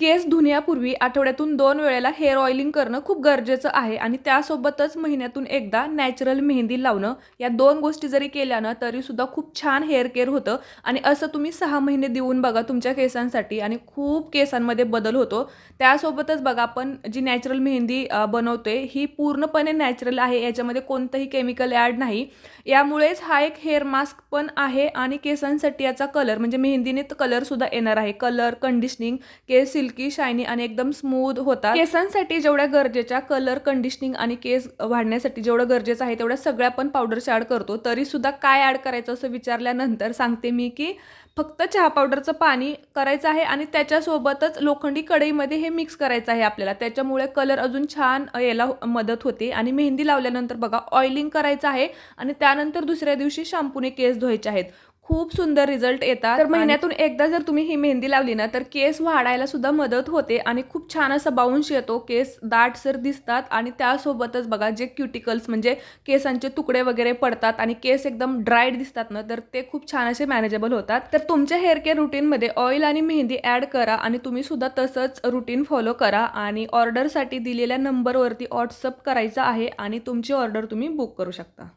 केस धुण्यापूर्वी आठवड्यातून 2 वेळेला hair oiling करणं खूप गरजेचं आहे आणि त्यासोबतच महिन्यातून एकदा नॅचरल मेहंदी लावणं. या 2 गोष्टी जरी केल्या ना तरीसुद्धा खूप छान हेअर केअर होतं आणि असं तुम्ही 6 महिने देऊन बघा तुमच्या केसांसाठी आणि खूप केसांमध्ये बदल होतो. त्यासोबतच बघा आपण जी नॅचरल मेहंदी बनवतोय ही पूर्णपणे नॅचरल आहे. याच्यामध्ये कोणतंही केमिकल ॲड नाही. यामुळेच हा एक हेअर मास्क पण आहे आणि केसांसाठी याचा कलर म्हणजे मेहंदीने कलरसुद्धा येणार आहे. कलर, कंडिशनिंग, केस सिल्की, शायनी आणि एकदम स्मूथ होतात. केसांसाठी जेवढ्या गरजेच्या कलर, कंडिशनिंग आणि केस वाढण्यासाठी जेवढं गरजेचं आहे तेवढ्या सगळ्या आपण पावडर्स ॲड करतो. तरीसुद्धा काय ॲड करायचं असं विचारल्यानंतर सांगते मी की फक्त चहा पावडरचं पाणी करायचं आहे आणि त्याच्यासोबतच लोखंडी कढईमध्ये हे मिक्स करायचं आहे आपल्याला. त्याच्यामुळे कलर अजून छान यायला मदत होते आणि मेहंदी लावल्यानंतर बघा ऑइलिंग करायचं आहे आणि त्यानंतर दुसऱ्या दिवशी शॅम्पूने केस धुवायचे आहेत. खूप सुंदर रिझल्ट येतात. तर महिन्यातून एकदा जर तुम्ही ही मेहंदी लावली ना तर केस वाढायला सुद्धा मदत होते आणि खूप छान असा बाउन्स येतो. केस दाटसर दिसतात आणि त्यासोबतच बघा जे क्युटिकल्स म्हणजे केसांचे तुकडे वगैरे पडतात आणि केस एकदम ड्राईड दिसतात ना तर ते खूप छान असे मॅनेजेबल होतात. तर तुमच्या हेअर केअर रुटीनमध्ये ऑइल आणि मेहंदी ॲड करा आणि तुम्ही सुद्धा तसंच रुटीन फॉलो करा आणि ऑर्डरसाठी दिलेल्या नंबरवरती व्हॉट्सअप करायचा आहे आणि तुमची ऑर्डर तुम्ही बुक करू शकता.